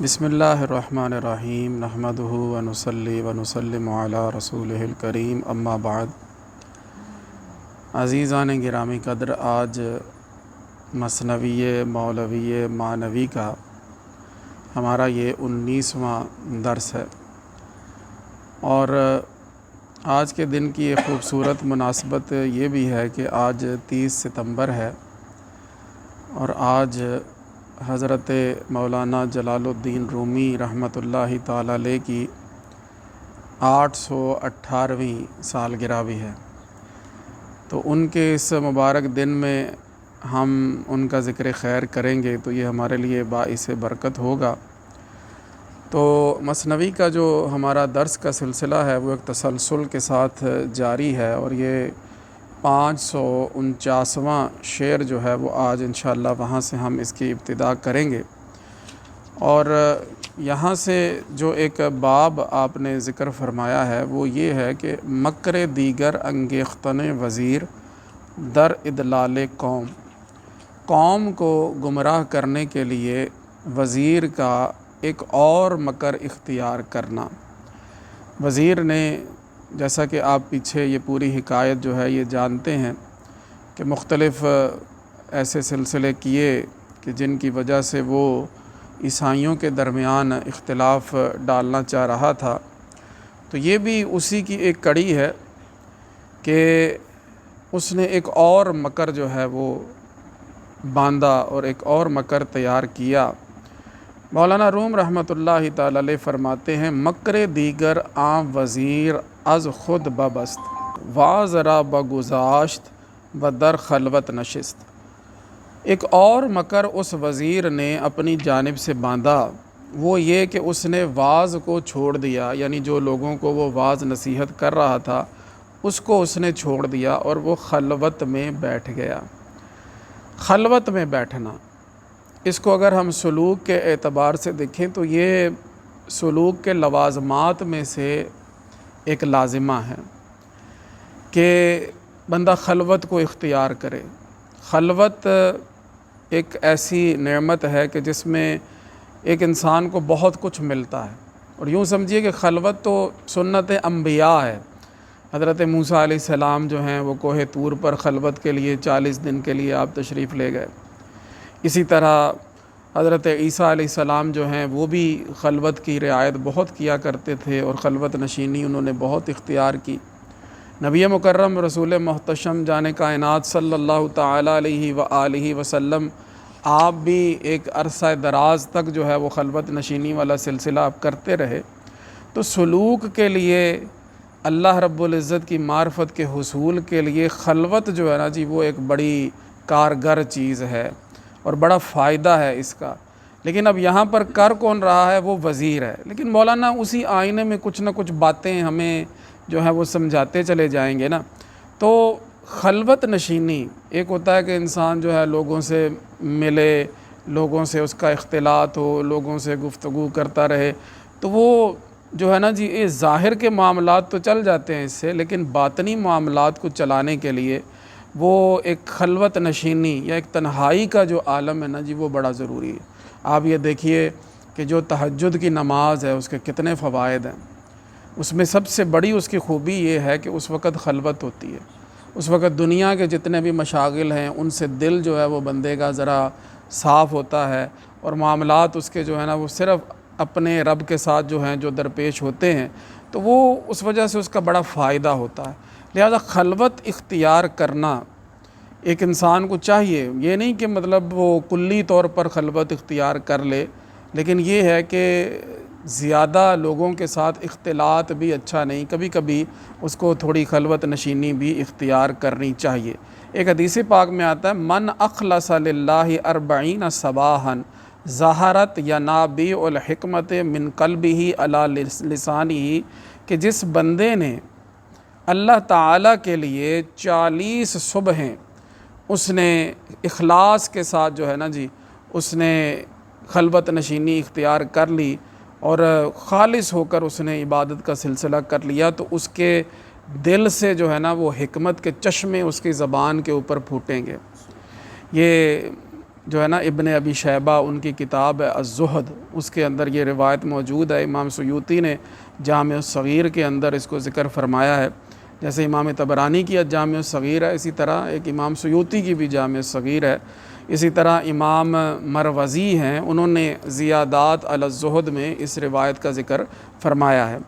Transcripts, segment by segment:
بسم اللہ الرحمن الرحیم نحمدہ ونصلی ونسلم علی رسولہ الکریم اما بعد۔ عزیزان گرامی قدر، آج مثنوی مولوی معنوی کا ہمارا یہ 19واں درس ہے، اور آج کے دن کی ایک خوبصورت مناسبت یہ بھی ہے کہ آج 30 ستمبر ہے، اور آج حضرت مولانا جلال الدین رومی رحمۃ اللہ تعالی علیہ کی 818ویں سالگرہ بھی ہے۔ تو ان کے اس مبارک دن میں ہم ان کا ذکر خیر کریں گے تو یہ ہمارے لیے باعث برکت ہوگا۔ تو مثنوی کا جو ہمارا درس کا سلسلہ ہے وہ ایک تسلسل کے ساتھ جاری ہے، اور یہ 549واں شعر جو ہے وہ آج انشاءاللہ وہاں سے ہم اس کی ابتدا کریں گے۔ اور یہاں سے جو ایک باب آپ نے ذکر فرمایا ہے وہ یہ ہے کہ مکر دیگر انگیختن وزیر در ادلال قوم، قوم کو گمراہ کرنے کے لیے وزیر کا ایک اور مکر اختیار کرنا۔ وزیر نے، جیسا کہ آپ پیچھے یہ پوری حکایت جو ہے یہ جانتے ہیں کہ مختلف ایسے سلسلے کیے کہ جن کی وجہ سے وہ عیسائیوں کے درمیان اختلاف ڈالنا چاہ رہا تھا، تو یہ بھی اسی کی ایک کڑی ہے کہ اس نے ایک اور مکر جو ہے وہ باندھا اور ایک اور مکر تیار کیا۔ مولانا روم رحمۃ اللہ تعالی علیہ فرماتے ہیں، مکر دیگر عام وزیر از خود ببست وازرا بگذاشت و در خلوت نشست۔ ایک اور مکر اس وزیر نے اپنی جانب سے باندھا، وہ یہ کہ اس نے واعظ کو چھوڑ دیا، یعنی جو لوگوں کو وہ واعظ نصیحت کر رہا تھا اس کو اس نے چھوڑ دیا اور وہ خلوت میں بیٹھ گیا۔ خلوت میں بیٹھنا، اس کو اگر ہم سلوک کے اعتبار سے دیکھیں تو یہ سلوک کے لوازمات میں سے ایک لازمہ ہے کہ بندہ خلوت کو اختیار کرے۔ خلوت ایک ایسی نعمت ہے کہ جس میں ایک انسان کو بہت کچھ ملتا ہے، اور یوں سمجھیے کہ خلوت تو سنت انبیاء ہے۔ حضرت موسیٰ علیہ السلام جو ہیں وہ کوہ طور پر خلوت کے لیے 40 دن کے لیے آپ تشریف لے گئے۔ اسی طرح حضرت عیسیٰ علیہ السلام جو ہیں وہ بھی خلوت کی رعایت بہت کیا کرتے تھے، اور خلوت نشینی انہوں نے بہت اختیار کی۔ نبی مکرم رسول محتشم جان کائنات صلی اللہ تعالیٰ علیہ وآلہ وسلم، آپ بھی ایک عرصہ دراز تک جو ہے وہ خلوت نشینی والا سلسلہ آپ کرتے رہے۔ تو سلوک کے لیے، اللہ رب العزت کی معرفت کے حصول کے لیے خلوت جو ہے نا جی وہ ایک بڑی کارگر چیز ہے اور بڑا فائدہ ہے اس کا۔ لیکن اب یہاں پر کر کون رہا ہے؟ وہ وزیر ہے۔ لیکن مولانا اسی آئینے میں کچھ نہ کچھ باتیں ہمیں جو ہے وہ سمجھاتے چلے جائیں گے نا۔ تو خلوت نشینی ایک ہوتا ہے کہ انسان جو ہے لوگوں سے ملے، لوگوں سے اس کا اختلاط ہو، لوگوں سے گفتگو کرتا رہے، تو وہ جو ہے نا جی یہ ظاہر کے معاملات تو چل جاتے ہیں اس سے، لیکن باطنی معاملات کو چلانے کے لیے وہ ایک خلوت نشینی یا ایک تنہائی کا جو عالم ہے نا جی وہ بڑا ضروری ہے۔ آپ یہ دیکھیے کہ جو تہجد کی نماز ہے اس کے کتنے فوائد ہیں۔ اس میں سب سے بڑی اس کی خوبی یہ ہے کہ اس وقت خلوت ہوتی ہے، اس وقت دنیا کے جتنے بھی مشاغل ہیں ان سے دل جو ہے وہ بندے کا ذرا صاف ہوتا ہے، اور معاملات اس کے جو ہے نا وہ صرف اپنے رب کے ساتھ جو ہیں جو درپیش ہوتے ہیں، تو وہ اس وجہ سے اس کا بڑا فائدہ ہوتا ہے۔ لہذا خلوت اختیار کرنا ایک انسان کو چاہیے، یہ نہیں کہ مطلب وہ کلی طور پر خلوت اختیار کر لے، لیکن یہ ہے کہ زیادہ لوگوں کے ساتھ اختلاط بھی اچھا نہیں، کبھی کبھی اس کو تھوڑی خلوت نشینی بھی اختیار کرنی چاہیے۔ ایک حدیث پاک میں آتا ہے، من اخلص للہ 40 صباحا ظہرت ینابیع الحکمت من قلبہ علی لسانہ، کہ جس بندے نے اللہ تعالیٰ کے لیے 40 صبحیں اس نے اخلاص کے ساتھ جو ہے نا جی اس نے خلوت نشینی اختیار کر لی اور خالص ہو کر اس نے عبادت کا سلسلہ کر لیا، تو اس کے دل سے جو ہے نا وہ حکمت کے چشمے اس کی زبان کے اوپر پھوٹیں گے۔ یہ جو ہے نا ابن ابی شیبہ ان کی کتاب ہے الزہد، اس کے اندر یہ روایت موجود ہے۔ امام سیوطی نے جامع الصغیر کے اندر اس کو ذکر فرمایا ہے، جیسے امام طبرانی کی جامع الصغیر ہے، اسی طرح ایک امام سیوطی کی بھی جامع الصغیر ہے، اسی طرح امام مروزی ہیں، انہوں نے زیادات علی الزہد میں اس روایت کا ذکر فرمایا ہے۔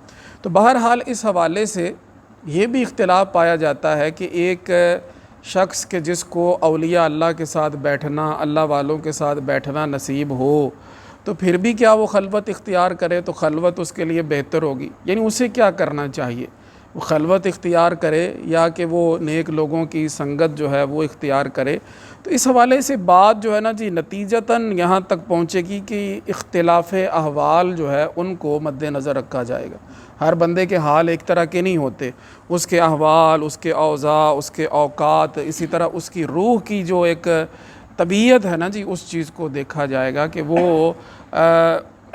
تو بہرحال اس حوالے سے یہ بھی اختلاف پایا جاتا ہے کہ ایک شخص کے جس کو اولیاء اللہ کے ساتھ بیٹھنا، اللہ والوں کے ساتھ بیٹھنا نصیب ہو، تو پھر بھی کیا وہ خلوت اختیار کرے؟ تو خلوت اس کے لیے بہتر ہوگی، یعنی اسے کیا کرنا چاہیے؟ وہ خلوت اختیار کرے یا کہ وہ نیک لوگوں کی سنگت جو ہے وہ اختیار کرے؟ تو اس حوالے سے بات جو ہے نا جی نتیجتاً یہاں تک پہنچے گی کہ اختلاف احوال جو ہے ان کو مد نظر رکھا جائے گا۔ ہر بندے کے حال ایک طرح کے نہیں ہوتے، اس کے احوال، اس کے اوضاع، اس کے اوقات، اسی طرح اس کی روح کی جو ایک طبیعت ہے نا جی، اس چیز کو دیکھا جائے گا کہ وہ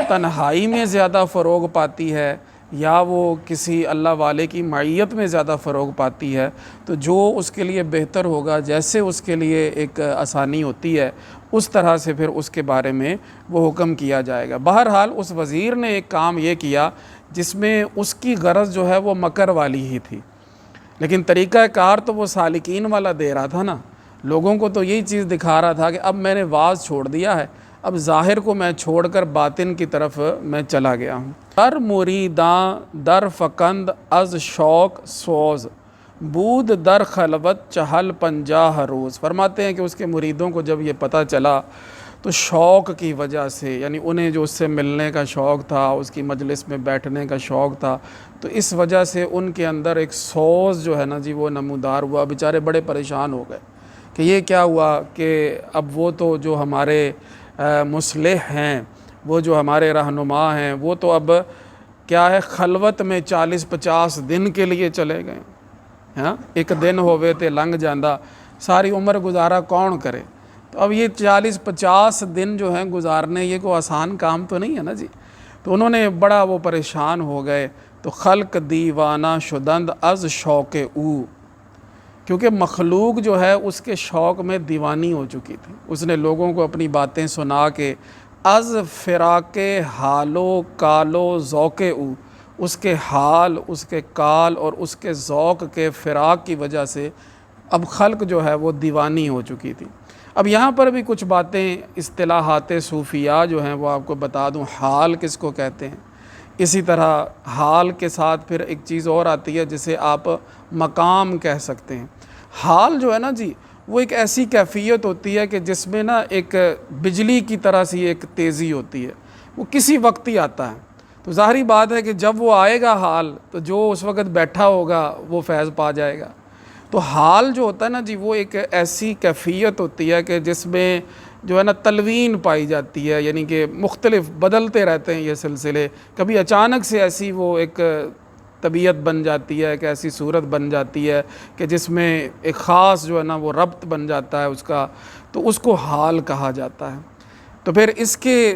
تنہائی میں زیادہ فروغ پاتی ہے یا وہ کسی اللہ والے کی معیت میں زیادہ فروغ پاتی ہے۔ تو جو اس کے لیے بہتر ہوگا، جیسے اس کے لیے ایک آسانی ہوتی ہے، اس طرح سے پھر اس کے بارے میں وہ حکم کیا جائے گا۔ بہرحال اس وزیر نے ایک کام یہ کیا جس میں اس کی غرض جو ہے وہ مکر والی ہی تھی، لیکن طریقہ کار تو وہ سالکین والا دے رہا تھا نا، لوگوں کو تو یہی چیز دکھا رہا تھا کہ اب میں نے واز چھوڑ دیا ہے، اب ظاہر کو میں چھوڑ کر باطن کی طرف میں چلا گیا ہوں۔ در مریداں در فکند از شوق سوز، بود در خلوت چہل 50 روز۔ فرماتے ہیں کہ اس کے مریدوں کو جب یہ پتہ چلا تو شوق کی وجہ سے، یعنی انہیں جو اس سے ملنے کا شوق تھا، اس کی مجلس میں بیٹھنے کا شوق تھا، تو اس وجہ سے ان کے اندر ایک سوز جو ہے نا جی وہ نمودار ہوا۔ بیچارے بڑے پریشان ہو گئے کہ یہ کیا ہوا کہ اب وہ تو جو ہمارے مصلح ہیں، وہ جو ہمارے رہنما ہیں، وہ تو اب کیا ہے خلوت میں 40-50 دن کے لیے چلے گئے۔ ہاں، ایک دن ہوئے تے لنگ جاندہ، ساری عمر گزارا کون کرے؟ تو اب یہ 40-50 دن جو ہیں گزارنے، یہ کوئی آسان کام تو نہیں ہے نا جی۔ تو انہوں نے بڑا وہ پریشان ہو گئے۔ تو خلق دیوانہ شدند از شوق او، کیونکہ مخلوق جو ہے اس کے شوق میں دیوانی ہو چکی تھی، اس نے لوگوں کو اپنی باتیں سنا کے از فراق حالو کالو ذوق او، اس کے حال، اس کے کال اور اس کے ذوق کے فراق کی وجہ سے اب خلق جو ہے وہ دیوانی ہو چکی تھی۔ اب یہاں پر بھی کچھ باتیں اصطلاحات صوفیہ جو ہیں وہ آپ کو بتا دوں، حال کس کو کہتے ہیں۔ اسی طرح حال کے ساتھ پھر ایک چیز اور آتی ہے جسے آپ مقام کہہ سکتے ہیں۔ حال جو ہے نا جی وہ ایک ایسی کیفیت ہوتی ہے کہ جس میں نا ایک بجلی کی طرح سی ایک تیزی ہوتی ہے، وہ کسی وقت ہی آتا ہے۔ تو ظاہری بات ہے کہ جب وہ آئے گا حال، تو جو اس وقت بیٹھا ہوگا وہ فیض پا جائے گا۔ تو حال جو ہوتا ہے نا جی وہ ایک ایسی کیفیت ہوتی ہے کہ جس میں جو ہے نا تلوین پائی جاتی ہے، یعنی کہ مختلف بدلتے رہتے ہیں یہ سلسلے، کبھی اچانک سے ایسی وہ ایک طبیعت بن جاتی ہے، ایک ایسی صورت بن جاتی ہے کہ جس میں ایک خاص جو ہے نا وہ ربط بن جاتا ہے اس کا، تو اس کو حال کہا جاتا ہے۔ تو پھر اس کے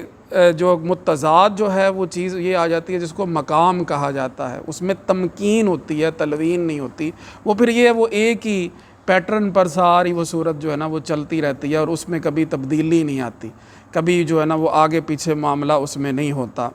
جو متضاد جو ہے وہ چیز یہ آ جاتی ہے جس کو مقام کہا جاتا ہے، اس میں تمکین ہوتی ہے، تلوین نہیں ہوتی۔ وہ پھر یہ وہ ایک ہی پیٹرن پر ساری وہ صورت جو ہے نا وہ چلتی رہتی ہے اور اس میں کبھی تبدیلی نہیں آتی، کبھی جو ہے نا وہ آگے پیچھے معاملہ اس میں نہیں ہوتا۔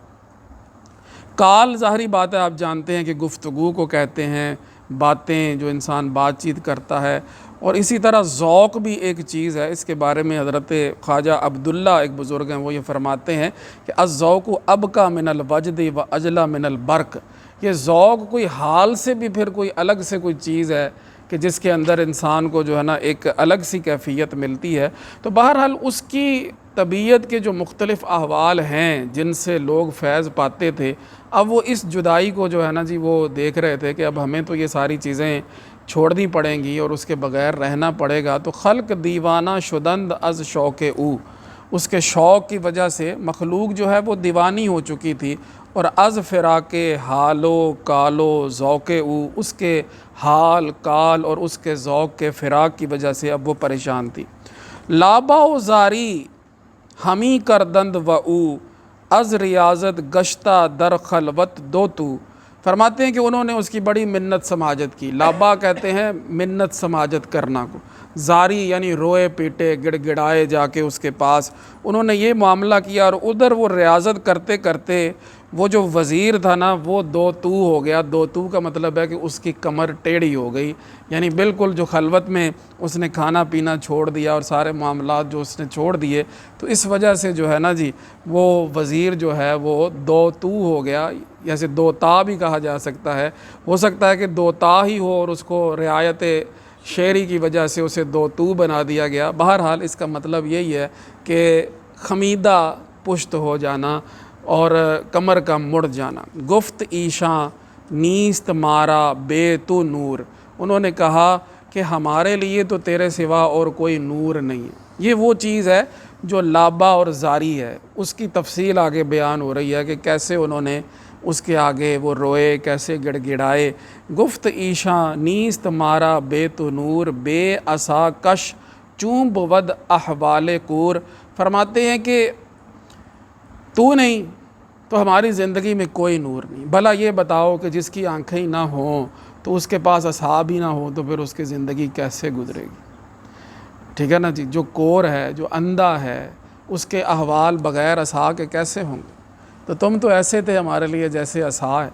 کال ظاہری بات ہے، آپ جانتے ہیں کہ گفتگو کو کہتے ہیں، باتیں جو انسان بات چیت کرتا ہے، اور اسی طرح ذوق بھی ایک چیز ہے۔ اس کے بارے میں حضرت خواجہ عبداللہ ایک بزرگ ہیں، وہ یہ فرماتے ہیں کہ الذوق ابقى من الوجد واجلى من البرق، یہ ذوق کوئی حال سے بھی پھر کوئی الگ سے کوئی چیز ہے کہ جس کے اندر انسان کو جو ہے نا ایک الگ سی کیفیت ملتی ہے۔ تو بہرحال اس کی طبیعت کے جو مختلف احوال ہیں جن سے لوگ فیض پاتے تھے، اب وہ اس جدائی کو جو ہے نا جی وہ دیکھ رہے تھے کہ اب ہمیں تو یہ ساری چیزیں چھوڑنی پڑیں گی اور اس کے بغیر رہنا پڑے گا۔ تو خلق دیوانہ شدند از شوق او، اس کے شوق کی وجہ سے مخلوق جو ہے وہ دیوانی ہو چکی تھی، اور از فراق حالو کالو ذوق او، اس کے حال، کال اور اس کے ذوق کے فراق کی وجہ سے اب وہ پریشان تھی۔ لابا و زاری ہمی کردند و او، از ریاضت گشتہ در خلوت دو تو، فرماتے ہیں کہ انہوں نے اس کی بڑی منت سماجت کی۔ لابا کہتے ہیں منت سماجت کرنا کو، زاری یعنی روئے پیٹے گڑ گڑائے جا کے اس کے پاس، انہوں نے یہ معاملہ کیا، اور ادھر وہ ریاضت کرتے کرتے وہ جو وزیر تھا نا وہ دو تو ہو گیا۔ دو تو کا مطلب ہے کہ اس کی کمر ٹیڑھی ہو گئی، یعنی بالکل جو خلوت میں اس نے کھانا پینا چھوڑ دیا اور سارے معاملات جو اس نے چھوڑ دیے، تو اس وجہ سے جو ہے نا جی وہ وزیر جو ہے وہ دو تو ہو گیا، جیسے دو تا بھی کہا جا سکتا ہے، ہو سکتا ہے کہ دو تا ہی ہو اور اس کو رعایت شعری کی وجہ سے اسے دو تو بنا دیا گیا۔ بہرحال اس کا مطلب یہی ہے کہ خمیدہ پشت ہو جانا اور کمر کا مڑ جانا۔ گفت ایشاں نیست مارا بے تو نور، انہوں نے کہا کہ ہمارے لیے تو تیرے سوا اور کوئی نور نہیں ہے۔ یہ وہ چیز ہے جو لابا اور زاری ہے، اس کی تفصیل آگے بیان ہو رہی ہے کہ کیسے انہوں نے اس کے آگے وہ روئے، کیسے گڑ گڑائے۔ گفت ایشاں نیست مارا بے تو نور، بے عصا کش چوں بود احوال کور، فرماتے ہیں کہ تو نہیں تو ہماری زندگی میں کوئی نور نہیں۔ بھلا یہ بتاؤ کہ جس کی آنکھیں ہی نہ ہوں تو اس کے پاس اصحاب ہی نہ ہوں تو پھر اس کی زندگی کیسے گزرے گی؟ ٹھیک ہے نا جی، جو کور ہے، جو اندھا ہے، اس کے احوال بغیر عصا کے کیسے ہوں گے؟ تو تم تو ایسے تھے ہمارے لیے جیسے عصا ہے،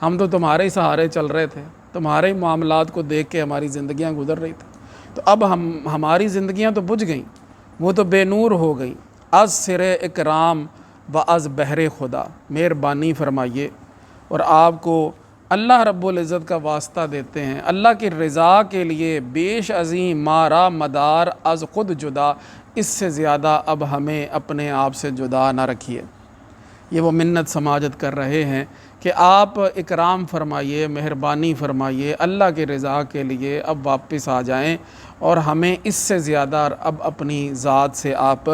ہم تو تمہارے ہی سہارے چل رہے تھے، تمہارے ہی معاملات کو دیکھ کے ہماری زندگیاں گزر رہی تھیں، تو اب ہماری زندگیاں تو بجھ گئیں، وہ تو بے نور ہو گئیں۔ از سر اکرام و از بحر خدا، مہربانی فرمائیے، اور آپ کو اللہ رب العزت کا واسطہ دیتے ہیں، اللہ کی رضا کے لیے بیش عظیم مارا مدار از خود جدا، اس سے زیادہ اب ہمیں اپنے آپ سے جدا نہ رکھیے۔ یہ وہ منت سماجت کر رہے ہیں کہ آپ اکرام فرمائیے، مہربانی فرمائیے، اللہ کی رضا کے لیے اب واپس آ جائیں، اور ہمیں اس سے زیادہ اب اپنی ذات سے آپ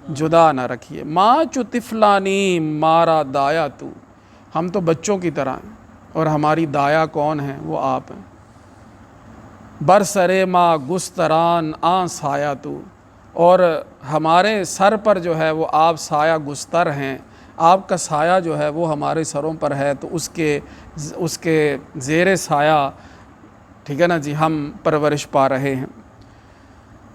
جدا نہ رکھیے۔ ماں چو طفلانی مارا دایا تو، ہم تو بچوں کی طرح ہیں اور ہماری دایا کون ہیں؟ وہ آپ ہیں۔ برسرے ماں گستران آن سایہ تو، اور ہمارے سر پر جو ہے وہ آپ سایہ گستر ہیں، آپ کا سایہ جو ہے وہ ہمارے سروں پر ہے، تو اس کے زیر سایہ، ٹھیک ہے نا جی، ہم پرورش پا رہے ہیں۔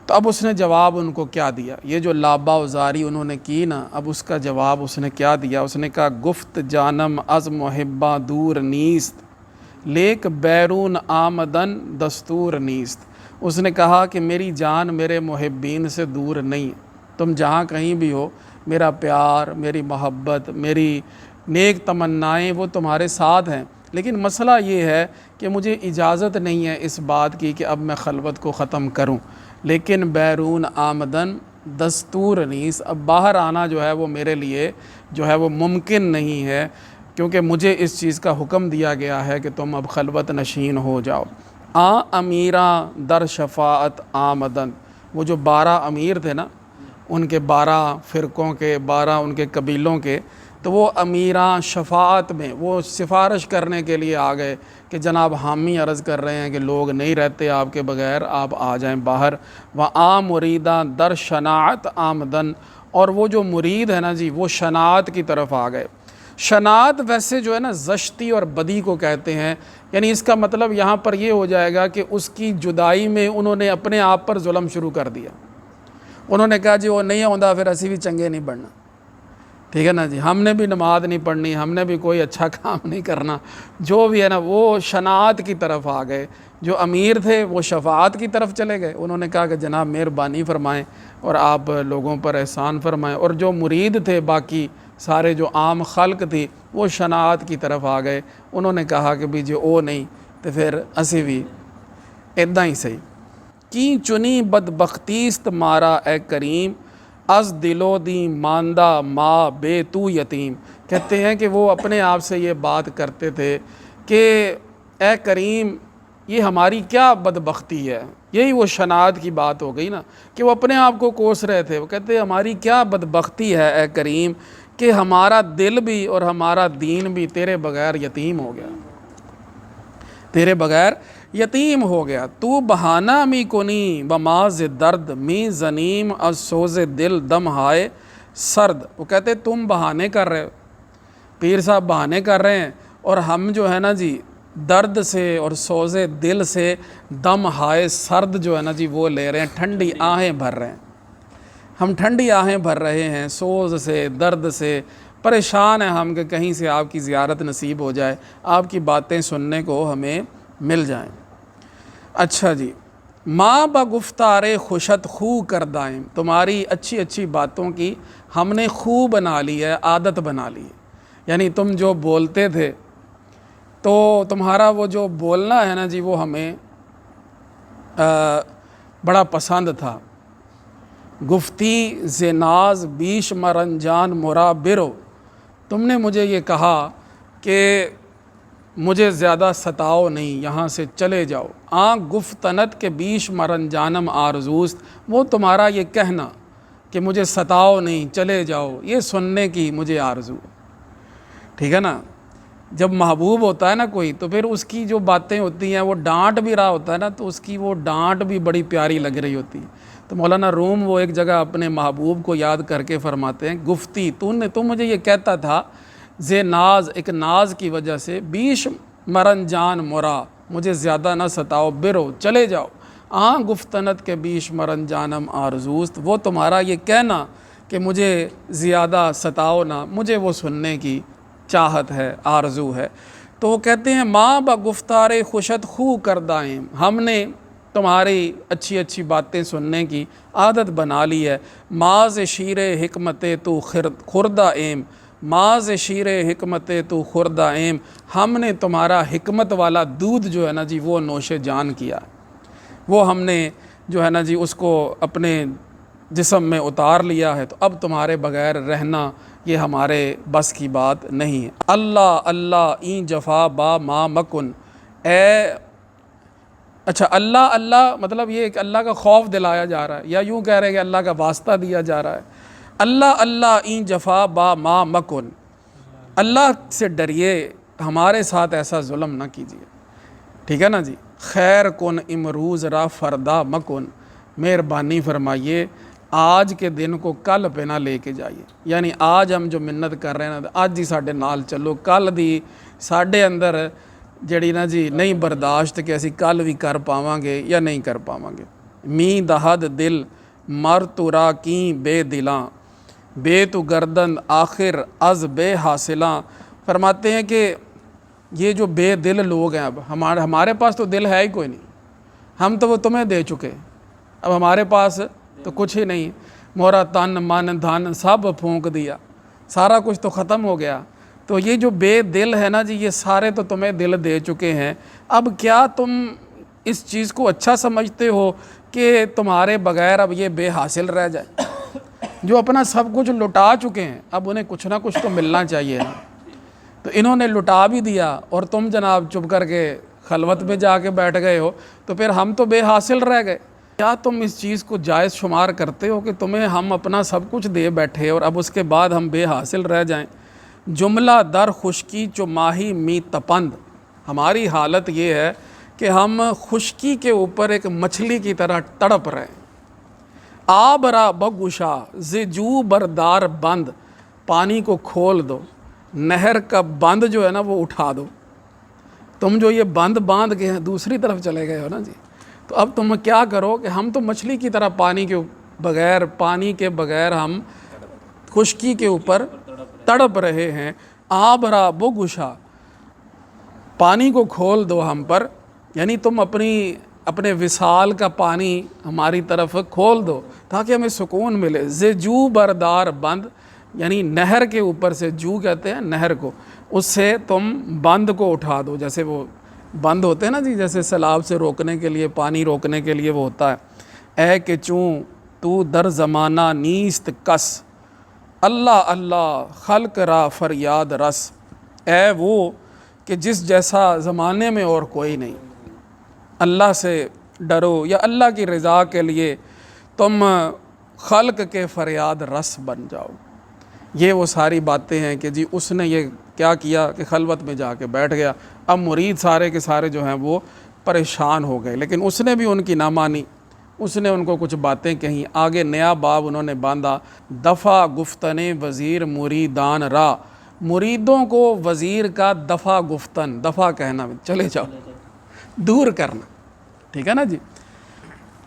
تو اب اس نے جواب ان کو کیا دیا؟ یہ جو لابا و زاری انہوں نے کی نا، اب اس کا جواب اس نے کیا دیا؟ اس نے کہا گفت جانم از محباں دور نیست، لیک بیرون آمدن دستور نیست۔ اس نے کہا کہ میری جان میرے محبین سے دور نہیں، تم جہاں کہیں بھی ہو، میرا پیار، میری محبت، میری نیک تمنائیں وہ تمہارے ساتھ ہیں، لیکن مسئلہ یہ ہے کہ مجھے اجازت نہیں ہے اس بات کی کہ اب میں خلوت کو ختم کروں، لیکن بیرون آمدن دستور نیست، اب باہر آنا جو ہے وہ میرے لیے جو ہے وہ ممکن نہیں ہے، کیونکہ مجھے اس چیز کا حکم دیا گیا ہے کہ تم اب خلوت نشین ہو جاؤ۔ امیراں در شفاعت آمدن، وہ جو 12 امیر تھے نا، ان کے 12 فرقوں کے، 12 ان کے قبیلوں کے، تو وہ امیراں شفاعت میں وہ سفارش کرنے کے لیے آ گئے کہ جناب ہم ہی عرض کر رہے ہیں کہ لوگ نہیں رہتے آپ کے بغیر، آپ آ جائیں باہر۔ وَآ مریداں در شناعت آمدن، اور وہ جو مرید ہے نا جی وہ شناعت کی طرف آ گئے۔ شناعت ویسے جو ہے نا زشتی اور بدی کو کہتے ہیں، یعنی اس کا مطلب یہاں پر یہ ہو جائے گا کہ اس کی جدائی میں انہوں نے اپنے آپ پر ظلم شروع کر دیا۔ انہوں نے کہا جی وہ نہیں آتا پھر اسی بھی چنگے نہیں بڑھنا، ٹھیک ہے نا جی، ہم نے بھی نماز نہیں پڑھنی، ہم نے بھی کوئی اچھا کام نہیں کرنا، جو بھی ہے نا وہ شناعت کی طرف آ گئے۔ جو امیر تھے وہ شفاعت کی طرف چلے گئے، انہوں نے کہا کہ جناب مہربانی فرمائیں اور آپ لوگوں پر احسان فرمائیں، اور جو مرید تھے باقی سارے جو عام خلق تھی وہ شناعت کی طرف آ گئے، انہوں نے کہا کہ بھی جو او نہیں تو پھر اسی بھی ادھا ہی صحیح۔ کی چنی بدبختیست مارا اے کریم، از دلو دی ماندہ ماں بے تو یتیم، کہتے ہیں کہ وہ اپنے آپ سے یہ بات کرتے تھے کہ اے کریم یہ ہماری کیا بدبختی ہے۔ یہی وہ شناعت کی بات ہو گئی نا کہ وہ اپنے آپ کو کوس رہے تھے، وہ کہتے ہیں ہماری کیا بدبختی ہے اے کریم کہ ہمارا دل بھی اور ہمارا دین بھی تیرے بغیر یتیم ہو گیا، تیرے بغیر یتیم ہو گیا۔ تو بہانہ می کنی بماز درد می زنیم از سوز دل دم ہائے سرد، وہ کہتے تم بہانے کر رہے ہو، پیر صاحب بہانے کر رہے ہیں، اور ہم جو ہے نا جی درد سے اور سوز دل سے دم ہائے سرد جو ہے نا جی وہ لے رہے ہیں، ٹھنڈی آہیں بھر رہے ہیں، ہم ٹھنڈی آہیں بھر رہے ہیں سوز سے، درد سے پریشان ہیں ہم کہ کہیں سے آپ کی زیارت نصیب ہو جائے، آپ کی باتیں سننے کو ہمیں مل جائیں۔ اچھا جی، ماں بگفتار خوشت خو کر دائیں، تمہاری اچھی اچھی باتوں کی ہم نے خو بنا لی ہے، عادت بنا لی ہے، یعنی تم جو بولتے تھے تو تمہارا وہ جو بولنا ہے نا جی وہ ہمیں بڑا پسند تھا۔ گفتی ز ناز بیش مرنجان مرا برو، تم نے مجھے یہ کہا کہ مجھے زیادہ ستاؤ نہیں، یہاں سے چلے جاؤ۔ آنکھ گفتنت کے بیش مرنجانم آرزوست، وہ تمہارا یہ کہنا کہ مجھے ستاؤ نہیں، چلے جاؤ، یہ سننے کی مجھے آرزو ہے، ٹھیک ہے نا۔ جب محبوب ہوتا ہے نا کوئی تو پھر اس کی جو باتیں ہوتی ہیں وہ ڈانٹ بھی رہا ہوتا ہے نا تو اس کی وہ ڈانٹ بھی بڑی پیاری لگ رہی ہوتی ہے۔ تو مولانا روم وہ ایک جگہ اپنے محبوب کو یاد کر کے فرماتے ہیں، گفتی تو مجھے یہ کہتا تھا زے ناز، ایک ناز کی وجہ سے، بیش مرن جان مرا، مجھے زیادہ نہ ستاؤ، برو چلے جاؤ، گفتنت کے بیش مرن جانم آرزوست، وہ تمہارا یہ کہنا کہ مجھے زیادہ ستاؤ نہ، مجھے وہ سننے کی چاہت ہے، آرزو ہے۔ تو وہ کہتے ہیں ماں بگفتار خوشت خو کردائیں، ہم نے تمہاری اچھی اچھی باتیں سننے کی عادت بنا لی ہے۔ ماز شیر حکمت تو خوردہ ایم، ماز شیر حکمت تو خوردہ ایم، ہم نے تمہارا حکمت والا دودھ جو ہے نا جی وہ نوش جان کیا، وہ ہم نے جو ہے نا جی اس کو اپنے جسم میں اتار لیا ہے، تو اب تمہارے بغیر رہنا یہ ہمارے بس کی بات نہیں ہے۔ اللہ اللہ این جفا با ما مکن، اے اچھا اللہ اللہ مطلب یہ کہ اللہ کا خوف دلایا جا رہا ہے، یا یوں کہہ رہے ہیں کہ اللہ کا واسطہ دیا جا رہا ہے۔ اللہ اللہ این جفا با ما مکن، اللہ سے ڈریے، ہمارے ساتھ ایسا ظلم نہ کیجیے، ٹھیک ہے نا جی۔ خیر کن امروز را فردا مکن، مہربانی فرمائیے آج کے دن کو کل پہ نہ لے کے جائیے، یعنی آج ہم جو منت کر رہے ہیں نا آج ہی ساڈے نال چلو، کل دی ساڈے اندر جڑی نا جی نہیں برداشت کہ اسی کل بھی کر پاواں گے یا نہیں کر پاواں گے۔ می دہد دل مر تو را کیں بے دلاں، بے تو گردن آخر از بے حاصلاں، فرماتے ہیں کہ یہ جو بے دل لوگ ہیں، اب ہمارے پاس تو دل ہے ہی کوئی نہیں، ہم تو وہ تمہیں دے چکے، اب ہمارے پاس تو کچھ ہی نہیں، مورا تن من دھن سب پھونک دیا، سارا کچھ تو ختم ہو گیا۔ تو یہ جو بے دل ہے نا جی یہ سارے تو تمہیں دل دے چکے ہیں، اب کیا تم اس چیز کو اچھا سمجھتے ہو کہ تمہارے بغیر اب یہ بے حاصل رہ جائے؟ جو اپنا سب کچھ لٹا چکے ہیں اب انہیں کچھ نہ کچھ تو ملنا چاہیے نا، تو انہوں نے لٹا بھی دیا اور تم جناب چپ کر کے خلوت میں جا کے بیٹھ گئے ہو، تو پھر ہم تو بے حاصل رہ گئے۔ کیا تم اس چیز کو جائز شمار کرتے ہو کہ تمہیں ہم اپنا سب کچھ دے بیٹھے اور اب اس کے بعد ہم بے حاصل رہ جائیں؟ جملہ در خشکی چو ماہی می تپند، ہماری حالت یہ ہے کہ ہم خشکی کے اوپر ایک مچھلی کی طرح تڑپ رہے ہیں۔ آب را بگوشا ز جو بردار بند، پانی کو کھول دو، نہر کا بند جو ہے نا وہ اٹھا دو، تم جو یہ بند باندھ کے دوسری طرف چلے گئے ہو نا جی، تو اب تم کیا کرو کہ ہم تو مچھلی کی طرح پانی کے بغیر ہم خشکی کے اوپر تڑپ رہے ہیں۔ آب را بگوشا، پانی کو کھول دو ہم پر، یعنی تم اپنے وصال کا پانی ہماری طرف کھول دو تاکہ ہمیں سکون ملے۔ ز جو بردار بند، یعنی نہر کے اوپر سے، جو کہتے ہیں نہر کو، اس سے تم بند کو اٹھا دو، جیسے وہ بند ہوتے ہیں نا جی، جیسے سیلاب سے روکنے کے لیے، پانی روکنے کے لیے وہ ہوتا ہے۔ اے کہ چوں تو در زمانہ نیست کس، اللہ اللہ خلق را فریاد رس، اے وہ کہ جس جیسا زمانے میں اور کوئی نہیں، اللہ سے ڈرو یا اللہ کی رضا کے لیے تم خلق کے فریاد رس بن جاؤ۔ یہ وہ ساری باتیں ہیں کہ جی اس نے یہ کیا کیا کہ خلوت میں جا کے بیٹھ گیا، اب مرید سارے کے سارے جو ہیں وہ پریشان ہو گئے، لیکن اس نے بھی ان کی نہ مانی، اس نے ان کو کچھ باتیں کہیں، آگے نیا باب انہوں نے باندھا۔ دفع گفتن وزیر مریدان را، مریدوں کو وزیر کا دفع گفتن، دفع کہنا چلے جاؤ، دور کرنا، ٹھیک ہے نا جی،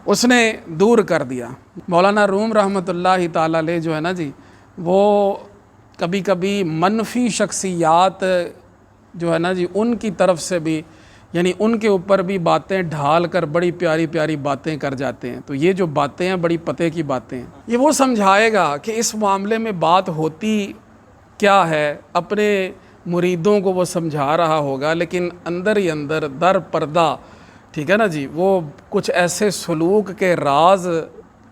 اس نے دور کر دیا۔ مولانا روم رحمۃ اللہ تعالیٰ علیہ جو ہے نا جی، وہ کبھی کبھی منفی شخصیات جو ہے نا جی ان کی طرف سے بھی، یعنی ان کے اوپر بھی باتیں ڈھال کر بڑی پیاری پیاری باتیں کر جاتے ہیں۔ تو یہ جو باتیں ہیں بڑی پتے کی باتیں ہیں، یہ وہ سمجھائے گا کہ اس معاملے میں بات ہوتی کیا ہے، اپنے مریدوں کو وہ سمجھا رہا ہوگا، لیکن اندر ہی اندر در پردہ، ٹھیک ہے نا جی، وہ کچھ ایسے سلوک کے راز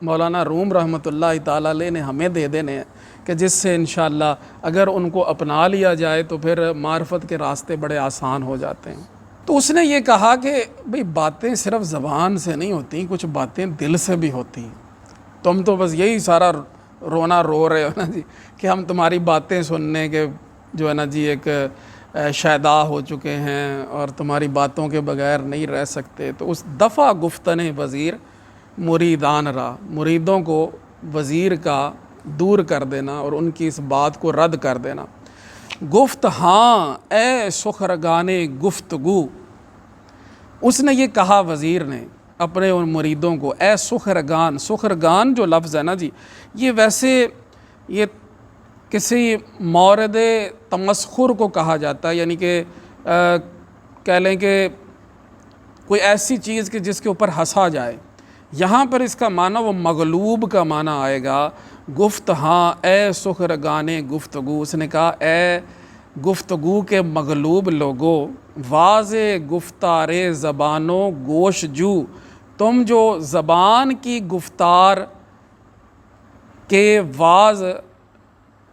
مولانا روم رحمۃ اللہ تعالیٰ علیہ نے ہمیں دے دینے ہیں کہ جس سے انشاءاللہ اگر ان کو اپنا لیا جائے تو پھر معرفت کے راستے بڑے آسان ہو جاتے ہیں۔ تو اس نے یہ کہا کہ بھئی باتیں صرف زبان سے نہیں ہوتی، کچھ باتیں دل سے بھی ہوتی ہیں۔ تم تو بس یہی سارا رونا رو رہے ہو نا جی کہ ہم تمہاری باتیں سننے کے جو ہے نا جی ایک شیدا ہو چکے ہیں اور تمہاری باتوں کے بغیر نہیں رہ سکتے۔ تو اس دفع گفتن وزیر مریدان را، مریدوں کو وزیر کا دور کر دینا اور ان کی اس بات کو رد کر دینا۔ گفت ہاں اے سخرگان گفتگو، اس نے یہ کہا وزیر نے اپنے ان مریدوں کو، اے سخرگان، سخرگان جو لفظ ہے نا جی، یہ ویسے یہ کسی مورد تمسخر کو کہا جاتا ہے، یعنی کہ کہہ لیں کہ کوئی ایسی چیز کہ جس کے اوپر ہنسا جائے۔ یہاں پر اس کا معنی وہ مغلوب کا معنی آئے گا۔ گفت ہاں اے سخرگان گفتگو، اس نے کہا اے گفتگو کے مغلوب لوگو، واضح گفتار زبانوں گوش جو، تم جو زبان کی گفتار کے واز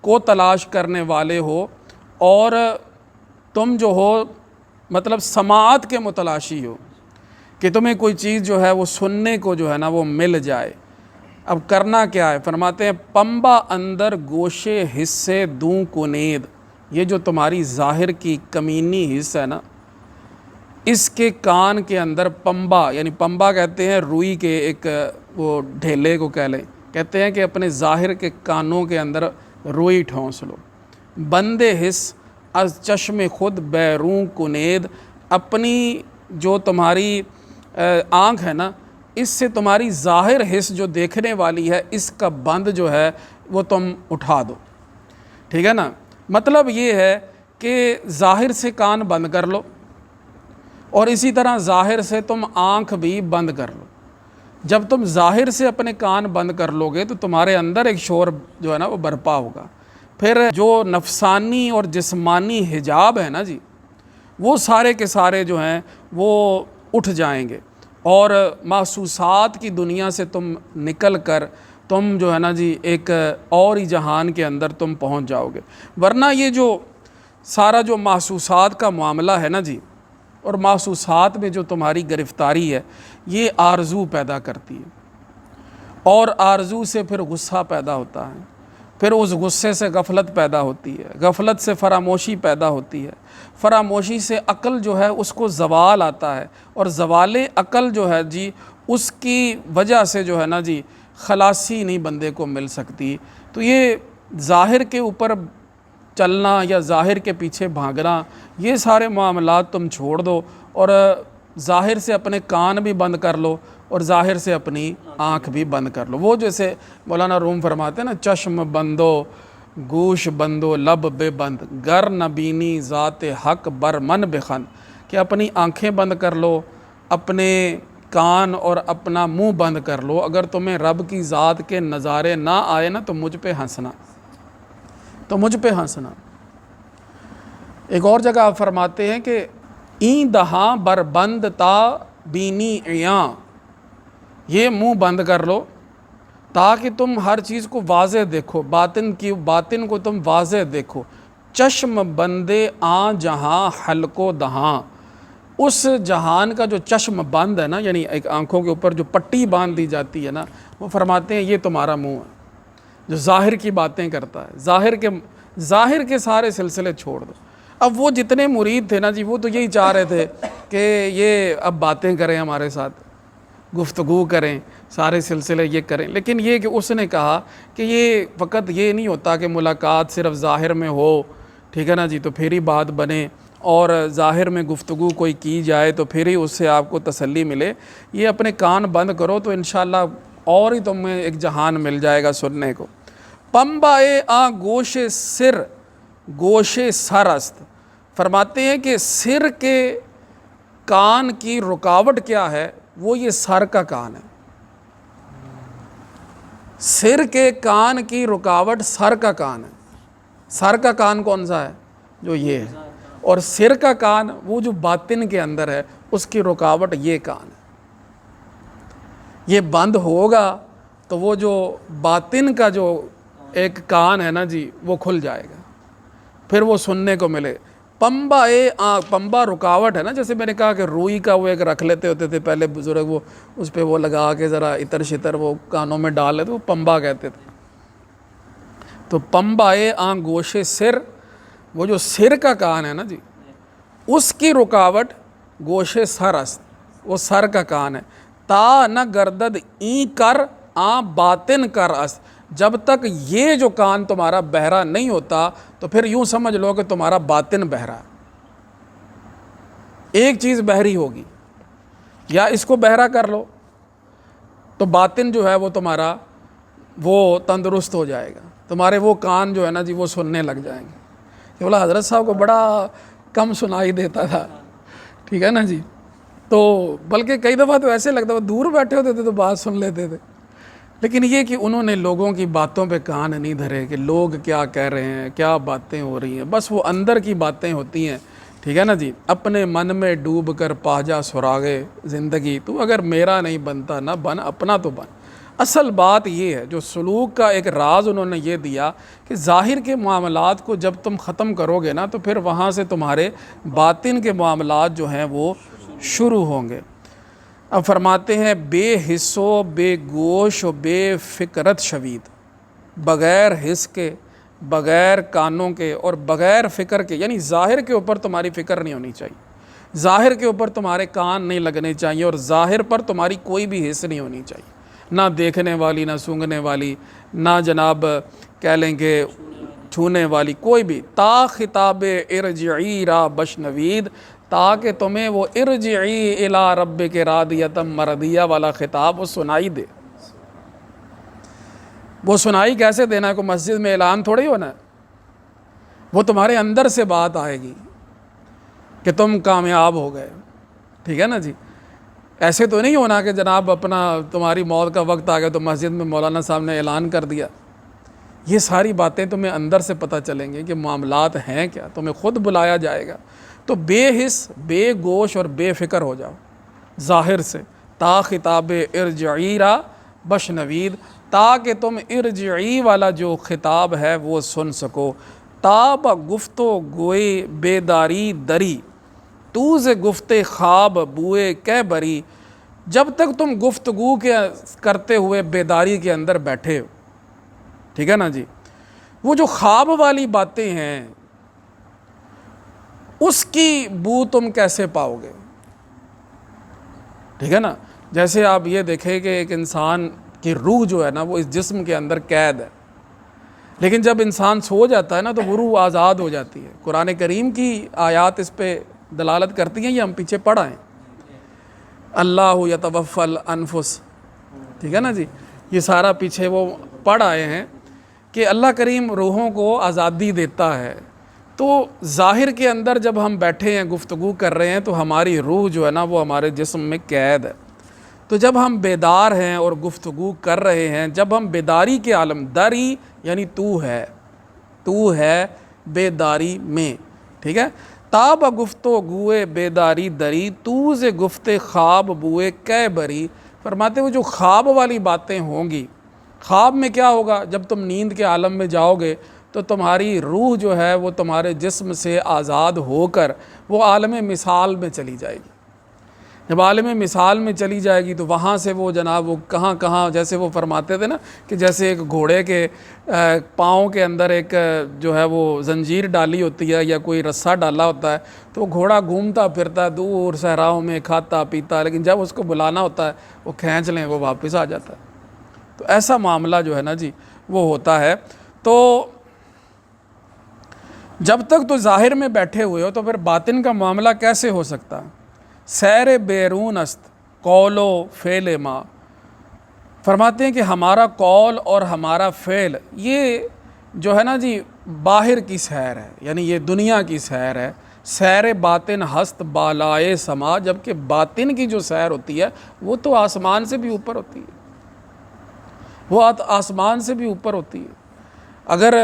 کو تلاش کرنے والے ہو اور تم جو ہو مطلب سماعت کے متلاشی ہو کہ تمہیں کوئی چیز جو ہے وہ سننے کو جو ہے نا وہ مل جائے۔ اب کرنا کیا ہے؟ فرماتے ہیں پمبا اندر گوشے حصے دوں کنید، یہ جو تمہاری ظاہر کی کمینی حص ہے نا، اس کے کان کے اندر پمبا، یعنی پمبا کہتے ہیں روئی کے ایک وہ ڈھیلے کو کہہ لیں، کہتے ہیں کہ اپنے ظاہر کے کانوں کے اندر روئی ٹھونس لو۔ بندے حص از چشم خود بیروں کنید، اپنی جو تمہاری آنکھ ہے نا، اس سے تمہاری ظاہر حص جو دیکھنے والی ہے اس کا بند جو ہے وہ تم اٹھا دو، ٹھیک ہے نا۔ مطلب یہ ہے کہ ظاہر سے کان بند کر لو اور اسی طرح ظاہر سے تم آنکھ بھی بند کر لو۔ جب تم ظاہر سے اپنے کان بند کر لو گے تو تمہارے اندر ایک شور جو ہے نا وہ برپا ہوگا، پھر جو نفسانی اور جسمانی حجاب ہے نا جی، وہ سارے کے سارے جو ہیں وہ اٹھ جائیں گے اور محسوسات کی دنیا سے تم نکل کر تم جو ہے نا جی ایک اور ہی جہان کے اندر تم پہنچ جاؤ گے۔ ورنہ یہ جو سارا جو محسوسات کا معاملہ ہے نا جی، اور محسوسات میں جو تمہاری گرفتاری ہے یہ آرزو پیدا کرتی ہے، اور آرزو سے پھر غصہ پیدا ہوتا ہے، پھر اس غصے سے غفلت پیدا ہوتی ہے، غفلت سے فراموشی پیدا ہوتی ہے، فراموشی سے عقل جو ہے اس کو زوال آتا ہے، اور زوال عقل جو ہے جی اس کی وجہ سے جو ہے نا جی خلاصی نہیں بندے کو مل سکتی۔ تو یہ ظاہر کے اوپر چلنا یا ظاہر کے پیچھے بھاگنا، یہ سارے معاملات تم چھوڑ دو اور ظاہر سے اپنے کان بھی بند کر لو اور ظاہر سے اپنی آنکھ بھی بند کر لو۔ وہ جیسے مولانا روم فرماتے ہیں نا، چشم بندو گوش بندو لب بے بند، گر نبینی ذات حق بر من بخن، کہ اپنی آنکھیں بند کر لو، اپنے کان اور اپنا منہ بند کر لو، اگر تمہیں رب کی ذات کے نظارے نہ آئے نا تو مجھ پہ ہنسنا، تو مجھ پہ ہنسنا۔ ایک اور جگہ آپ فرماتے ہیں کہ این دہاں بر بند تا بینی عیاں، یہ منہ بند کر لو تاکہ تم ہر چیز کو واضح دیکھو، باطن کو تم واضح دیکھو۔ چشم بندے آں جہاں حلقو دہاں، اس جہان کا جو چشم بند ہے نا، یعنی ایک آنکھوں کے اوپر جو پٹی باندھ دی جاتی ہے نا، وہ فرماتے ہیں یہ تمہارا منہ ہے جو ظاہر کی باتیں کرتا ہے، ظاہر کے سارے سلسلے چھوڑ دو۔ اب وہ جتنے مرید تھے نا جی، وہ تو یہی چاہ رہے تھے کہ یہ اب باتیں کریں ہمارے ساتھ، گفتگو کریں، سارے سلسلے یہ کریں، لیکن یہ کہ اس نے کہا کہ یہ فقط یہ نہیں ہوتا کہ ملاقات صرف ظاہر میں ہو، ٹھیک ہے نا جی، تو پھر ہی بات بنے، اور ظاہر میں گفتگو کوئی کی جائے تو پھر ہی اس سے آپ کو تسلی ملے۔ یہ اپنے کان بند کرو تو انشاءاللہ اور ہی تمہیں ایک جہان مل جائے گا سننے کو۔ پمبائے آ گوش سر گوش سر است، فرماتے ہیں کہ سر کے کان کی رکاوٹ کیا ہے؟ وہ یہ سر کا کان ہے۔ سر کے کان کی رکاوٹ سر کا کان ہے۔ سر کا کان کون سا ہے؟ جو یہ ہے، اور سر کا کان وہ جو باطن کے اندر ہے، اس کی رکاوٹ یہ کان ہے۔ یہ بند ہوگا تو وہ جو باطن کا جو ایک کان ہے نا جی، وہ کھل جائے گا، پھر وہ سننے کو ملے۔ پمبا پمبا رکاوٹ ہے نا، جیسے میں نے کہا کہ روئی کا وہ ایک رکھ لیتے ہوتے تھے پہلے بزرگ، وہ اس پہ وہ لگا کے ذرا عطر شطر وہ کانوں میں ڈال لیتے، وہ پمبا کہتے تھے۔ تو پمبائے گوش سر، وہ جو سر کا کان ہے نا جی، اس کی رکاوٹ گوش سر است، وہ سر کا کان ہے۔ تا نہ گردد این کر باطن کر است، جب تک یہ جو کان تمہارا بہرا نہیں ہوتا تو پھر یوں سمجھ لو کہ تمہارا باطن بہرا ہے۔ ایک چیز بہری ہوگی، یا اس کو بہرا کر لو تو باطن جو ہے وہ تمہارا وہ تندرست ہو جائے گا، تمہارے وہ کان جو ہے نا جی وہ سننے لگ جائیں گے۔ کہ بولا حضرت صاحب کو بڑا کم سنائی دیتا تھا، ٹھیک ہے نا جی، تو بلکہ کئی دفعہ تو ایسے لگتا ہے دور بیٹھے ہوتے تھے تو بات سن لیتے تھے، لیکن یہ کہ انہوں نے لوگوں کی باتوں پہ کان نہیں دھرے کہ لوگ کیا کہہ رہے ہیں، کیا باتیں ہو رہی ہیں، بس وہ اندر کی باتیں ہوتی ہیں، ٹھیک ہے نا جی۔ اپنے من میں ڈوب کر پاجا سراغے زندگی، تو اگر میرا نہیں بنتا نہ بن، اپنا تو بن۔ اصل بات یہ ہے، جو سلوک کا ایک راز انہوں نے یہ دیا کہ ظاہر کے معاملات کو جب تم ختم کرو گے نا تو پھر وہاں سے تمہارے باطن کے معاملات جو ہیں وہ شروع ہوں گے۔ اب فرماتے ہیں بے حس و بے گوش و بے فکرت شوید، بغیر حس کے، بغیر کانوں کے اور بغیر فکر کے، یعنی ظاہر کے اوپر تمہاری فکر نہیں ہونی چاہیے، ظاہر کے اوپر تمہارے کان نہیں لگنے چاہیے، اور ظاہر پر تمہاری کوئی بھی حس نہیں ہونی چاہیے، نہ دیکھنے والی، نہ سونگنے والی، نہ جناب کہہ لیں گے چھونے والی، کوئی بھی۔ تا خطاب ارجعی را بشنوید، تاکہ تمہیں وہ ارجعی الی ربک راضیۃ مرضیہ والا خطاب وہ سنائی دے۔ وہ سنائی کیسے دینا ہے؟ کوئی مسجد میں اعلان تھوڑی ہونا ہے، وہ تمہارے اندر سے بات آئے گی کہ تم کامیاب ہو گئے، ٹھیک ہے نا جی۔ ایسے تو نہیں ہونا کہ جناب اپنا تمہاری موت کا وقت آ گیا تو مسجد میں مولانا صاحب نے اعلان کر دیا۔ یہ ساری باتیں تمہیں اندر سے پتہ چلیں گے کہ معاملات ہیں کیا، تمہیں خود بلایا جائے گا۔ تو بے حس، بے گوش اور بے فکر ہو جاؤ ظاہر سے، تا خطاب ارجعی را بشنوید، تاکہ تم ارجعی والا جو خطاب ہے وہ سن سکو۔ تاب گفتو گوئے بیداری دری، تو سے گفتے خواب بوئے کہ بری، جب تک تم گفتگو کے کرتے ہوئے بیداری کے اندر بیٹھے ہو، ٹھیک ہے نا جی، وہ جو خواب والی باتیں ہیں اس کی بو تم کیسے پاؤ گے؟ ٹھیک ہے نا، جیسے آپ یہ دیکھیں کہ ایک انسان کی روح جو ہے نا وہ اس جسم کے اندر قید ہے، لیکن جب انسان سو جاتا ہے نا تو وہ روح آزاد ہو جاتی ہے۔ قرآن کریم کی آیات اس پہ دلالت کرتی ہیں، یہ ہم پیچھے پڑھا ہیں، اللہ یتوفی الانفس، ٹھیک ہے نا جی، یہ سارا پیچھے وہ پڑھ آئے ہیں کہ اللہ کریم روحوں کو آزادی دیتا ہے۔ تو ظاہر کے اندر جب ہم بیٹھے ہیں گفتگو کر رہے ہیں تو ہماری روح جو ہے نا وہ ہمارے جسم میں قید ہے، تو جب ہم بیدار ہیں اور گفتگو کر رہے ہیں، جب ہم بیداری کے عالم، داری یعنی تو ہے بیداری میں، ٹھیک ہے۔ تاب گفتو گوئے بیداری دری، تو سے گفتے خواب بوئے کہ بری، فرماتے وہ جو خواب والی باتیں ہوں گی، خواب میں کیا ہوگا؟ جب تم نیند کے عالم میں جاؤ گے تو تمہاری روح جو ہے وہ تمہارے جسم سے آزاد ہو کر وہ عالم مثال میں چلی جائے گی۔ جب عالم مثال میں چلی جائے گی تو وہاں سے وہ جناب وہ کہاں کہاں، جیسے وہ فرماتے تھے نا کہ جیسے ایک گھوڑے کے پاؤں کے اندر ایک جو ہے وہ زنجیر ڈالی ہوتی ہے یا کوئی رسہ ڈالا ہوتا ہے، تو وہ گھوڑا گھومتا پھرتا ہے دور صحراؤں میں، کھاتا پیتا، لیکن جب اس کو بلانا ہوتا ہے وہ کھینچ لیں وہ واپس آ جاتا ہے۔ تو ایسا معاملہ جو ہے نا جی وہ ہوتا ہے۔ تو جب تک تو ظاہر میں بیٹھے ہوئے ہو تو پھر باطن کا معاملہ کیسے ہو سکتا؟ سیر بیرون است قول و فعل ما، فرماتے ہیں کہ ہمارا قول اور ہمارا فعل یہ جو ہے نا جی باہر کی سیر ہے، یعنی یہ دنیا کی سیر ہے، سیر باطن ہست بالائے سما، جبکہ باطن کی جو سیر ہوتی ہے وہ تو آسمان سے بھی اوپر ہوتی ہے، وہ آسمان سے بھی اوپر ہوتی ہے۔ اگر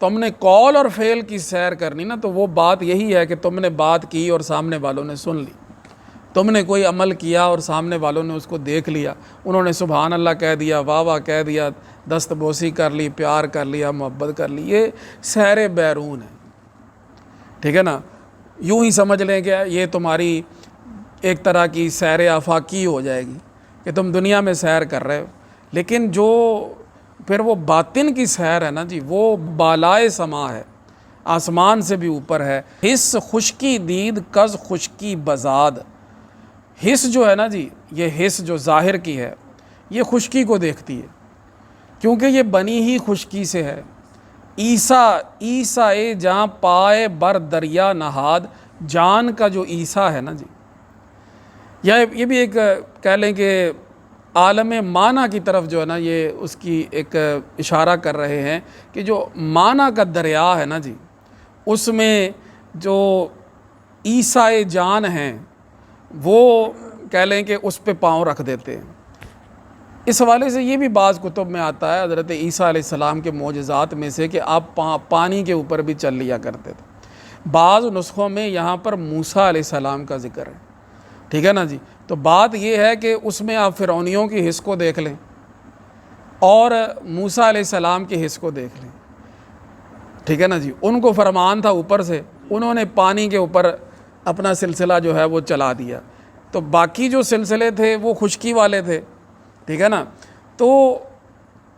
تم نے قول اور فعل کی سیر کرنی نا تو وہ بات یہی ہے کہ تم نے بات کی اور سامنے والوں نے سن لی، تم نے کوئی عمل کیا اور سامنے والوں نے اس کو دیکھ لیا، انہوں نے سبحان اللہ کہہ دیا، واہ واہ کہہ دیا، دست بوسی کر لی، پیار کر لیا، محبت کر لی، یہ سیر بیرون ہے، ٹھیک ہے نا۔ یوں ہی سمجھ لیں کہ یہ تمہاری ایک طرح کی سیر آفاقی ہو جائے گی کہ تم دنیا میں سیر کر رہے ہو، لیکن جو پھر وہ باطن کی سیر ہے نا جی وہ بالائے سما ہے، آسمان سے بھی اوپر ہے۔ حس خشکی دید کز خشکی بزاد، حس جو ہے نا جی یہ حس جو ظاہر کی ہے یہ خشکی کو دیکھتی ہے، کیونکہ یہ بنی ہی خشکی سے ہے۔ عیسیٰ جہاں پائے بر دریا نہاد، جان کا جو عیسیٰ ہے نا جی، یہ بھی ایک کہہ لیں کہ عالم معنی کی طرف جو ہے نا یہ اس کی ایک اشارہ کر رہے ہیں کہ جو معنی کا دریا ہے نا جی اس میں جو عیسیٰ جان ہیں وہ کہہ لیں کہ اس پہ پاؤں رکھ دیتے ہیں۔ اس حوالے سے یہ بھی بعض کتب میں آتا ہے حضرت عیسیٰ علیہ السلام کے معجزات میں سے کہ آپ پانی کے اوپر بھی چل لیا کرتے تھے۔ بعض نسخوں میں یہاں پر موسیٰ علیہ السلام کا ذکر ہے، ٹھیک ہے نا جی۔ تو بات یہ ہے کہ اس میں آپ فرعونیوں کی حس کو دیکھ لیں اور موسیٰ علیہ السلام کی حس کو دیکھ لیں، ٹھیک ہے نا جی۔ ان کو فرمان تھا اوپر سے، انہوں نے پانی کے اوپر اپنا سلسلہ جو ہے وہ چلا دیا، تو باقی جو سلسلے تھے وہ خشکی والے تھے، ٹھیک ہے نا۔ تو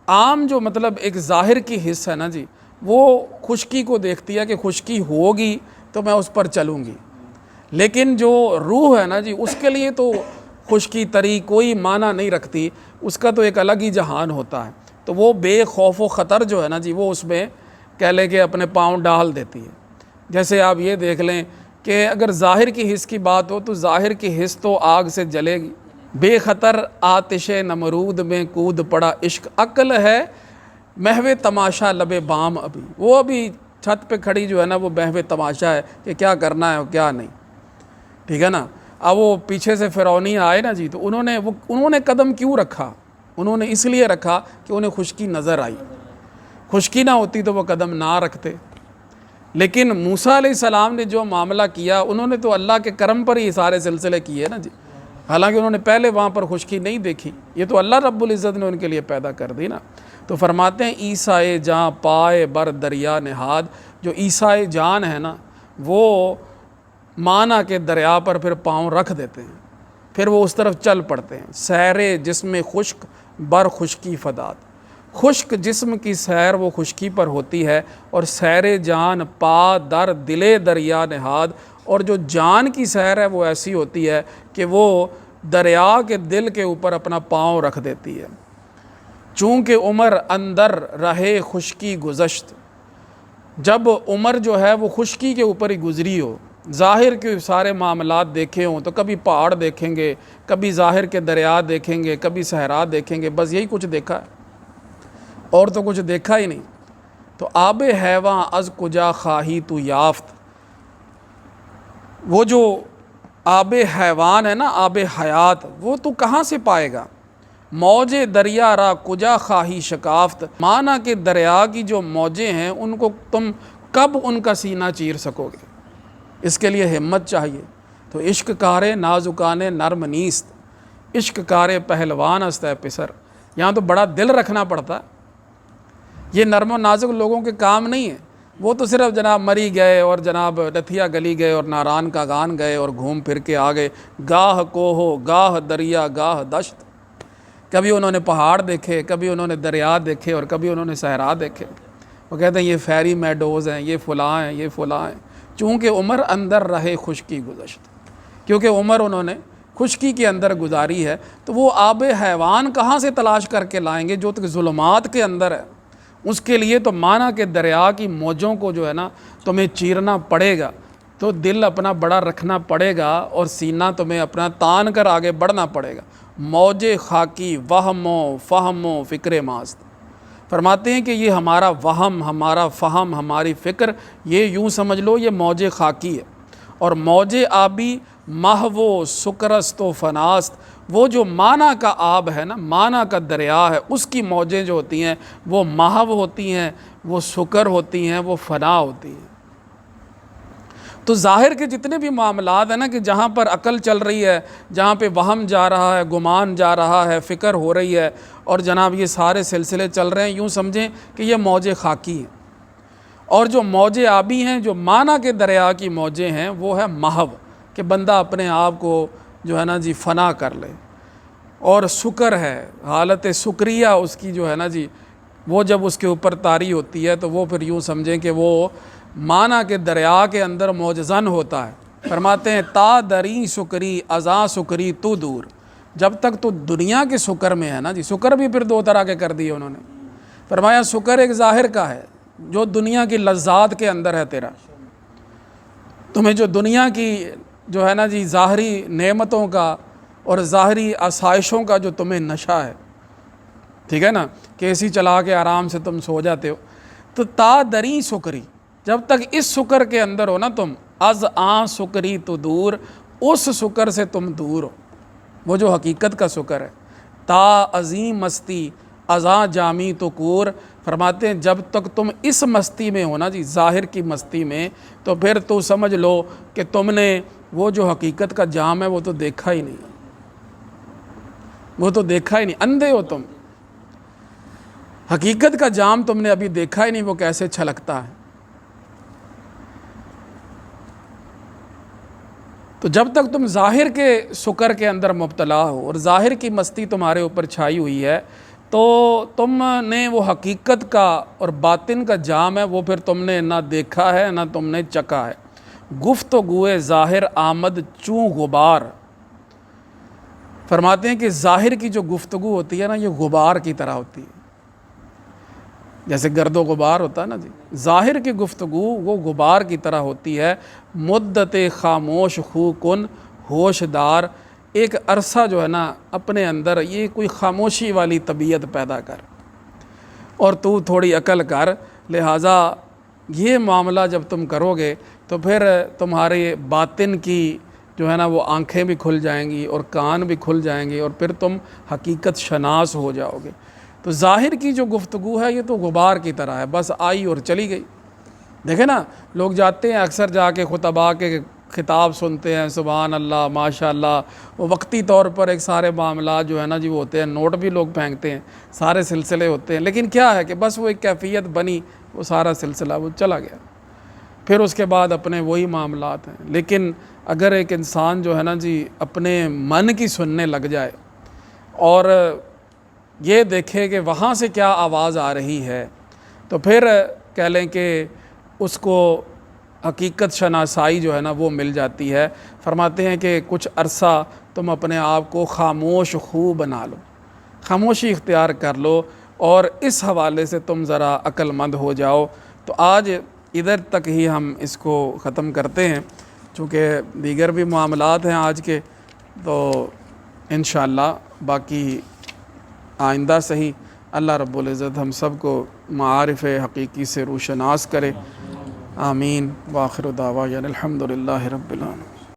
عام جو مطلب ایک ظاہر کی حس ہے نا جی وہ خشکی کو دیکھتی ہے کہ خشکی ہوگی تو میں اس پر چلوں گی، لیکن جو روح ہے نا جی اس کے لیے تو خشکی تری کوئی معنی نہیں رکھتی، اس کا تو ایک الگ ہی جہان ہوتا ہے، تو وہ بے خوف و خطر جو ہے نا جی وہ اس میں کہہ لیں کہ اپنے پاؤں ڈال دیتی ہے۔ جیسے آپ یہ دیکھ لیں کہ اگر ظاہر کی حس کی بات ہو تو ظاہر کی حس تو آگ سے جلے گی، بے خطر آتش نمرود میں کود پڑا عشق، عقل ہے محو تماشا لبے بام، ابھی وہ ابھی چھت پہ کھڑی جو ہے نا وہ محو تماشا ہے کہ کیا کرنا ہے اور کیا نہیں، ٹھیک ہے نا۔ اب وہ پیچھے سے فرعونی آئے نا جی تو انہوں نے قدم کیوں رکھا؟ انہوں نے اس لیے رکھا کہ انہیں خشکی نظر آئی، خشکی نہ ہوتی تو وہ قدم نہ رکھتے۔ لیکن موسیٰ علیہ السلام نے جو معاملہ کیا انہوں نے تو اللہ کے کرم پر ہی سارے سلسلے کیے نا جی، حالانکہ انہوں نے پہلے وہاں پر خشکی نہیں دیکھی، یہ تو اللہ رب العزت نے ان کے لیے پیدا کر دی نا۔ تو فرماتے ہیں عیسیٰ جاں پائے بر دریا نہاد، جو عیسیٰ جان ہے نا وہ معنی کے دریا پر پھر پاؤں رکھ دیتے ہیں، پھر وہ اس طرف چل پڑتے ہیں۔ سیر جسم خشک بر خشکی فداد، خشک جسم کی سیر وہ خشکی پر ہوتی ہے، اور سیر جان پا در دلے دریا نہاد، اور جو جان کی سیر ہے وہ ایسی ہوتی ہے کہ وہ دریا کے دل کے اوپر اپنا پاؤں رکھ دیتی ہے۔ چونکہ عمر اندر رہے خشکی گزشت، جب عمر جو ہے وہ خشکی کے اوپر ہی گزری ہو، ظاہر کے سارے معاملات دیکھے ہوں تو کبھی پہاڑ دیکھیں گے، کبھی ظاہر کے دریا دیکھیں گے، کبھی صحرا دیکھیں گے، بس یہی کچھ دیکھا ہے اور تو کچھ دیکھا ہی نہیں۔ تو آب حیواں از کجا خواہی تو یافت، وہ جو آب حیوان ہے نا، آب حیات، وہ تو کہاں سے پائے گا؟ موج دریا را کجا خواہی شکافت، معنی کہ دریا کی جو موجیں ہیں ان کو تم کب ان کا سینہ چیر سکو گے؟ اس کے لیے ہمت چاہیے۔ تو عشق کارے نازکان نرم نیست، عشق کارے پہلوان است ہے پسر، یہاں تو بڑا دل رکھنا پڑتا ہے، یہ نرم و نازک لوگوں کے کام نہیں ہے، وہ تو صرف جناب مری گئے اور جناب نتھیا گلی گئے اور ناران کا گان گئے اور گھوم پھر کے آ گئے، گاہ کوہو گاہ دریا گاہ دشت، کبھی انہوں نے پہاڑ دیکھے، کبھی انہوں نے دریا دیکھے اور کبھی انہوں نے صحرا دیکھے۔ وہ کہتے ہیں یہ فیری میڈوز ہیں، یہ فلاں ہیں، یہ فلاں ہیں، چونکہ عمر اندر رہے خشکی گزشت، کیونکہ عمر انہوں نے خشکی کے اندر گزاری ہے، تو وہ آب حیوان کہاں سے تلاش کر کے لائیں گے جو تک ظلمات کے اندر ہے؟ اس کے لیے تو معنی کے دریا کی موجوں کو جو ہے نا تمہیں چیرنا پڑے گا، تو دل اپنا بڑا رکھنا پڑے گا اور سینہ تمہیں اپنا تان کر آگے بڑھنا پڑے گا۔ موج خاکی وہم و فہم و فکر ماست، فرماتے ہیں کہ یہ ہمارا وہم، ہمارا فہم، ہماری فکر، یہ یوں سمجھ لو یہ موج خاکی ہے، اور موج آبی محو و سکرست و فناست، وہ جو معنی کا آب ہے نا، معنی کا دریا ہے، اس کی موجیں جو ہوتی ہیں وہ محو ہوتی ہیں، وہ سکر ہوتی ہیں، وہ فنا ہوتی ہیں۔ تو ظاہر کے جتنے بھی معاملات ہیں نا کہ جہاں پر عقل چل رہی ہے، جہاں پہ وہم جا رہا ہے، گمان جا رہا ہے، فکر ہو رہی ہے، اور جناب یہ سارے سلسلے چل رہے ہیں، یوں سمجھیں کہ یہ موج خاکی ہیں، اور جو موج آبی ہیں، جو معنی کے دریا کی موجیں ہیں، وہ ہے محو، کہ بندہ اپنے آپ کو جو ہے نا جی فنا کر لے، اور سکر ہے، حالت سکریہ اس کی جو ہے نا جی، وہ جب اس کے اوپر طاری ہوتی ہے تو وہ پھر یوں سمجھیں کہ وہ معنی کے دریا کے اندر موجزن ہوتا ہے۔ فرماتے ہیں تا دری سکری ازاں سکری تو دور، جب تک تو دنیا کے سکر میں ہے نا جی، سکر بھی پھر دو طرح کے کر دیے انہوں نے۔ فرمایا سکر ایک ظاہر کا ہے جو دنیا کی لذات کے اندر ہے، تیرا تمہیں جو دنیا کی جو ہے نا جی ظاہری نعمتوں کا اور ظاہری آسائشوں کا جو تمہیں نشہ ہے، ٹھیک ہے نا، کہ اے سی چلا کے آرام سے تم سو جاتے ہو، تو تا دری سکری، جب تک اس سکر کے اندر ہو نا تم، از آں سکری تو دور، اس سکر سے تم دور ہو، وہ جو حقیقت کا سکر ہے۔ تا عظیم مستی ازاں جامی تو کور، فرماتے ہیں جب تک تم اس مستی میں ہو نا جی، ظاہر کی مستی میں، تو پھر تو سمجھ لو کہ تم نے وہ جو حقیقت کا جام ہے وہ تو دیکھا ہی نہیں، وہ تو دیکھا ہی نہیں، اندھے ہو تم، حقیقت کا جام تم نے ابھی دیکھا ہی نہیں، وہ کیسے چھلکتا ہے۔ تو جب تک تم ظاہر کے سکر کے اندر مبتلا ہو اور ظاہر کی مستی تمہارے اوپر چھائی ہوئی ہے، تو تم نے وہ حقیقت کا اور باطن کا جام ہے وہ پھر تم نے نہ دیکھا ہے نہ تم نے چکا ہے۔ گفتگوئے ظاہر آمد چوں غبار، فرماتے ہیں کہ ظاہر کی جو گفتگو ہوتی ہے نا یہ غبار کی طرح ہوتی ہے، جیسے گرد و غبار ہوتا ہے نا جی، ظاہر کی گفتگو وہ غبار کی طرح ہوتی ہے۔ مدت خاموش خو کن ہوش دار، ایک عرصہ جو ہے نا اپنے اندر یہ کوئی خاموشی والی طبیعت پیدا کر، اور تو تھوڑی عقل کر، لہٰذا یہ معاملہ جب تم کرو گے تو پھر تمہارے باطن کی جو ہے نا وہ آنکھیں بھی کھل جائیں گی اور کان بھی کھل جائیں گے، اور پھر تم حقیقت شناس ہو جاؤ گے۔ تو ظاہر کی جو گفتگو ہے یہ تو غبار کی طرح ہے، بس آئی اور چلی گئی۔ دیکھیں نا لوگ جاتے ہیں اکثر جا کے خطباء کے خطاب سنتے ہیں، سبحان اللہ ماشاء اللہ، وہ وقتی طور پر ایک سارے معاملات جو ہے نا جی وہ ہوتے ہیں، نوٹ بھی لوگ پھینکتے ہیں، سارے سلسلے ہوتے ہیں، لیکن کیا ہے کہ بس وہ ایک کیفیت بنی، وہ سارا سلسلہ وہ چلا گیا، پھر اس کے بعد اپنے وہی معاملات ہیں۔ لیکن اگر ایک انسان جو ہے نا جی اپنے من کی سننے لگ جائے اور یہ دیکھے کہ وہاں سے کیا آواز آ رہی ہے، تو پھر کہہ لیں کہ اس کو حقیقت شناسائی جو ہے نا وہ مل جاتی ہے۔ فرماتے ہیں کہ کچھ عرصہ تم اپنے آپ کو خاموش خو بنا لو، خاموشی اختیار کر لو، اور اس حوالے سے تم ذرا عقل مند ہو جاؤ۔ تو آج ادھر تک ہی ہم اس کو ختم کرتے ہیں، چونکہ دیگر بھی معاملات ہیں آج کے، تو انشاءاللہ باقی آئندہ صحیح اللہ رب العزت ہم سب کو معارف حقیقی سے روشناس کرے، آمین۔ وآخر دعوانا الحمدللہ رب العالمین۔